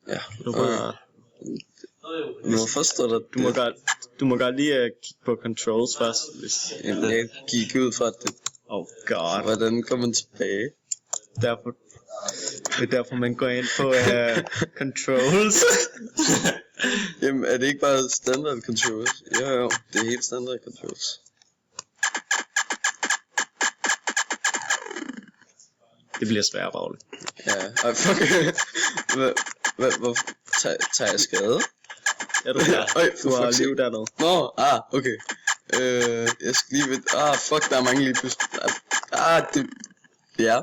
Ja, Du bare... hvorfor står der Du må godt lige kigge på controls først, hvis... Jamen, jeg gik ud fra det. Oh god. Hvordan kommer man tilbage? Derfor... Det er derfor, man går ind på controls. Jamen, er det ikke bare standard controls? Jo, det er helt standard controls. Det bliver svært, Paul. Ja, fuck. Hvor tager jeg skade? Ja, du har. Du har liv dernede. Nå, okay. Jeg skal lige ved... fuck, der er mange lige pludselig. Det... Ja.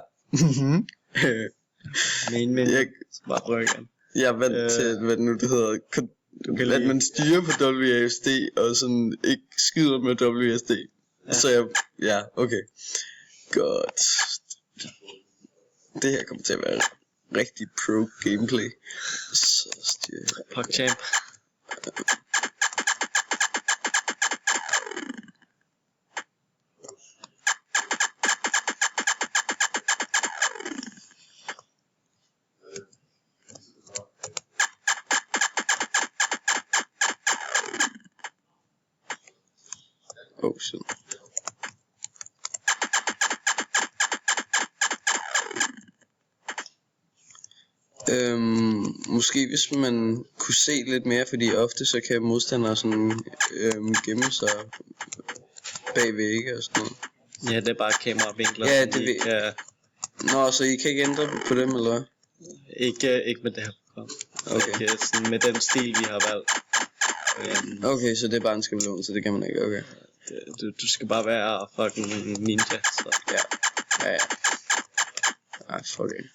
Men jeg bare prøve igen. Jeg er vant til, hvad det nu det hedder, at man styrer på WASD, og sådan ikke skyder med WASD. Ja. Så okay. Godt. Det her kommer til at være rigtig pro gameplay. Så styrer Puck champ. Oh shit. Måske hvis man kunne se lidt mere, fordi ofte så kan modstandere sådan gemme sig bag vægge og sådan noget. Ja, det er bare kameravinkler. Ja, det ved jeg. Nå, så I kan ikke ændre på dem, eller hvad? Ikke med det her program. Okay. Ikke sådan med den stil, vi har valgt. Okay, så det er bare en skabelon, så det kan man ikke, okay. Du skal bare være fucking ninja, så... Ja. Ej, fuck it.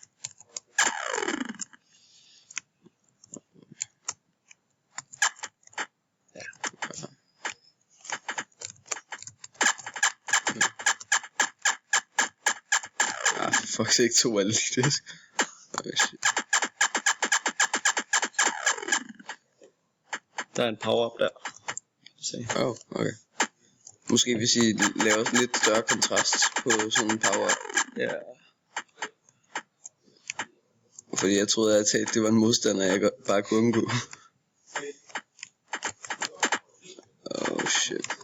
Fuck, ikke to alle lige det. Okay, shit. Der er en power-up der. Se. Okay. Måske hvis I laver lidt større kontrast på sådan en power-up. Ja. Fordi jeg troede at det var en modstander, jeg bare kunne undgå. Oh shit.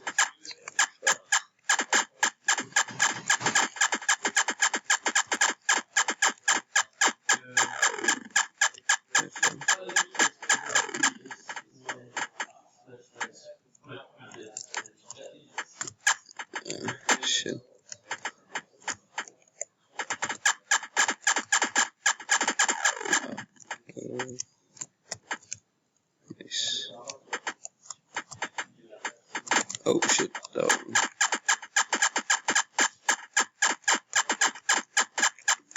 Shit. Nice. Oh shit.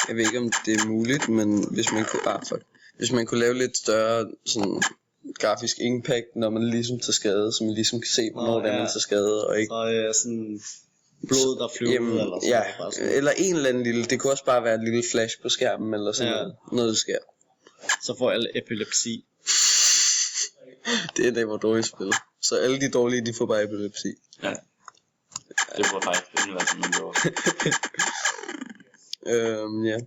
Jeg ved ikke om det er muligt, men hvis man kunne lave lidt større sådan grafisk impact, når man ligesom tager skade, så man ligesom kan se, hvornår det er, man tager skade, og ikke... Og sådan blod, der flyver ud, eller sådan ja, noget. eller en eller anden lille... Det kunne også bare være et lille flash på skærmen, eller sådan noget, der sker. Så får alle epilepsi. Det er det, hvor dårligt spil. Så alle de dårlige, de får bare epilepsi. Ja. Det var faktisk det, hvad som man gjorde. Ja.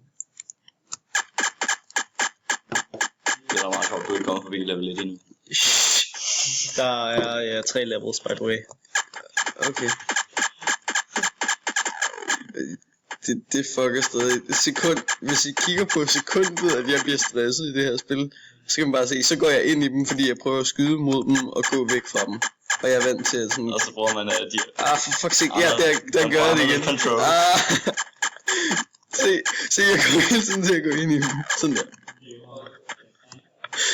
Det var meget sjovt, du ikke kommer forbi level 1 endnu. Der er 3 levels, by the way. Okay. Det fucker stadig. Hvis I kigger på sekundet, at jeg bliver stresset i det her spil, så kan man bare se, så går jeg ind i dem, fordi jeg prøver at skyde mod dem og gå væk fra dem. Og jeg er vant til at sådan... Og så bruger man de... for fuck's sake, ja, der gør det igen. Se, jeg kommer hele tiden til at gå ind i dem. Sådan der.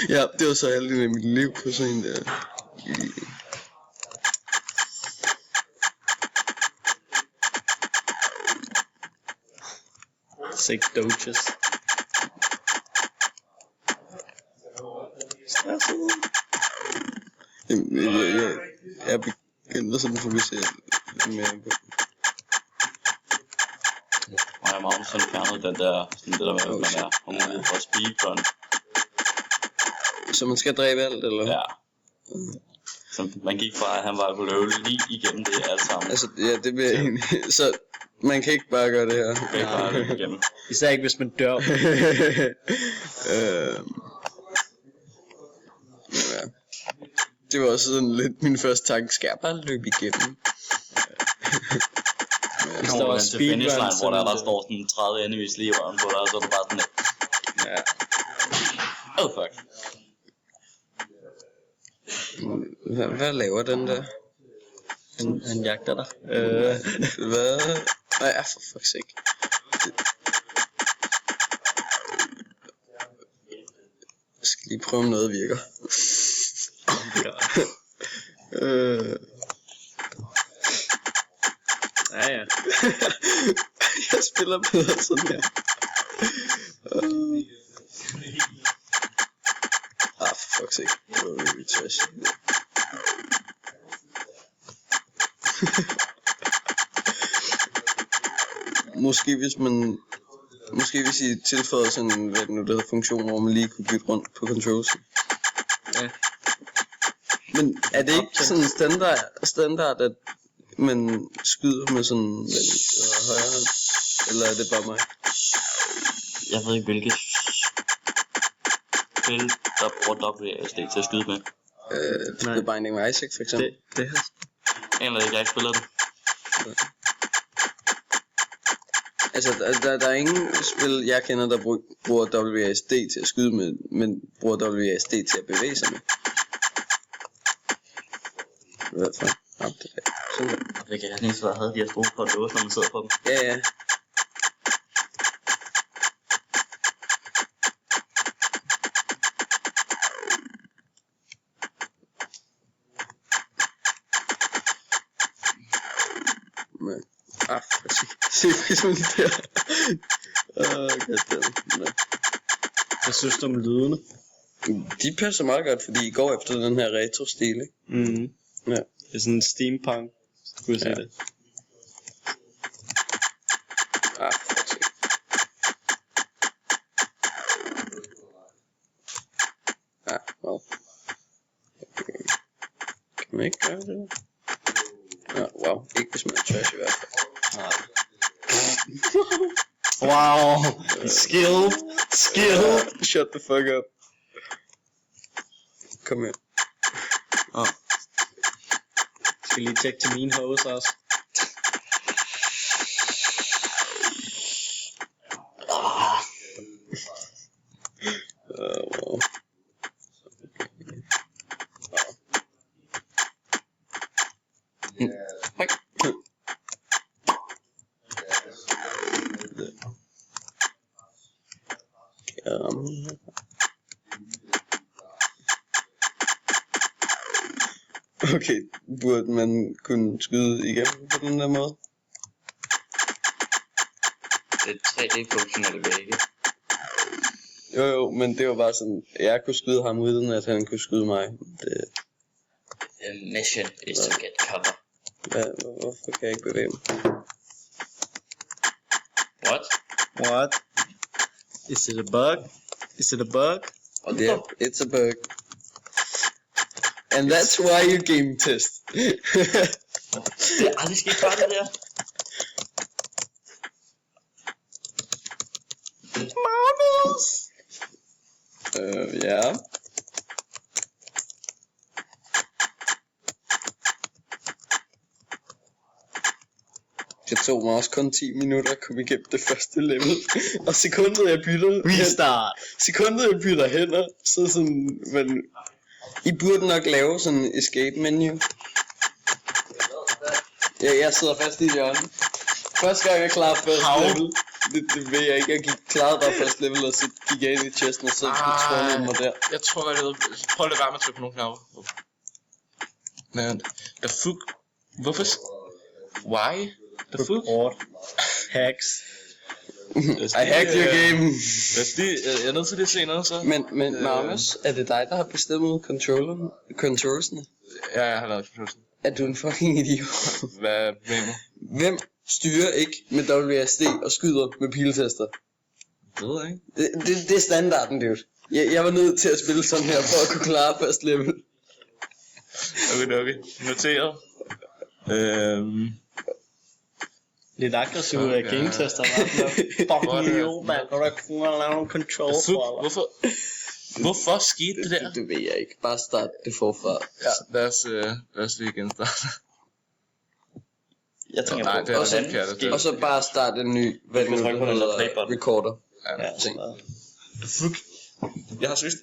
Ja, det var så halvdelen af mit liv på sådan en der. Sick doges. Jeg begynder sådan at fokusere mere på. Og jeg er meget sådan fjernet det der med, at man har mulighed for speedrun. Så man skal dræbe alt, eller? Ja. Så man gik fra, at han var kunne løbe lige igennem det alt sammen. Altså, ja, det bliver egentlig... Så man kan ikke bare gøre det her. Man kan ikke bare løbe igennem. Især ikke, hvis man dør. Det var også sådan lidt min første tanke. Skal jeg bare løbe igennem? Hvis der var til finish line, hvor der står sådan 30 enemies lige i røven på dig, og så er du bare sådan lidt. Ja. Oh fuck. Hvad laver den der? Han jagter dig. Hvad? Nej, for fuck's sake. Jeg skal lige prøve, om noget virker. Ja. Jeg spiller bedre sådan her. For fuck's sake. Det var really trash. Måske hvis I tilføjede sådan, hvad det nu der hedder, funktion, hvor man lige kunne bytte rundt på controls. Ja. Men er det ikke sådan standard at man skyder med sådan venstre og højre hånd? Eller er det bare mig? Jeg ved ikke hvilket spil, der bruger WASD til at skyde med. The Binding of Isaac for eksempel. Det her. Eller ikke, jeg ikke spiller det. Altså, der er ingen spil, jeg kender, der bruger WASD til at skyde med, men bruger WASD til at bevæge sig med. Hvad for? Ja, det er sådan. Det kan jeg lige så havde de her sko på at låse, når man sidder på dem. Ja. Men, se sådan der. Goddammit. Hvad synes du om lydene? De passer meget godt, fordi I går efter den her retro-stil, ikke? Mhm. Ja. Det er sådan en steampunk, skulle jeg sige det. Well. Okay. Kan man ikke gøre det? Ja, wow. Ikke hvis man er trash i hvert fald. Wow. Skill. Shut the fuck up. Kom her. Skal lige tjekke til mine hose også. Wow. Okay, burde man kunne skyde igennem på den der måde? Det er 3D-funktionelle vægge. Jo, men det var bare sådan, jeg kunne skyde ham uden at han kunne skyde mig. Det... The mission is to get cover. Hvorfor kan jeg ikke bevæge mig? What? Is it a bug? Yeah, it's a bug. And that's why you game test. Det er aldrig sket før det der. Marbles! Ja. Det tog mig også kun 10 minutter at komme igennem det første level. Og sekundet jeg bytter hænder, så sådan, men I burde nok lave sådan en escape menu. Ja, jeg sidder fast i hjørnet. Første gang jeg klarede første level, det ved jeg ikke, jeg klarede bare første level, og så gik jeg ind i chesten, og så trådte mig der. Jeg tror godt, jeg ved. Prøv at lade være med at trykke på nogle knapper. Men, the fuck? Hvorfor? Why? The fuck? Hacks. I hacked your game. Jeg er nødt til det senere, så. Men Magnus, er det dig, der har bestemt controlsene? Ja, jeg har lavet controlsen. Er du en fucking idiot? Hvad mener du? Hvem styrer ikke med WASD og skyder med piltester? Det ved jeg ikke. Det er standarden, dude. Jeg var nødt til at spille sådan her, for at kunne klare første level. Okay. Noteret. Lidt aggressiv game-tester, var det? Fuck you, man. Kan du ikke lave nogle controls? Hvorfor? Hvorfor skete det der? Det ved jeg ikke. Bare start det forfra. Ja, lad os lige igen starte. Jeg tænker Nej, på, det er også- forkert. Det Og så bare starte en ny, hvad Du kan nu trykke på den der play button. recorder. Ja, ting. Fuck. Jeg har søgt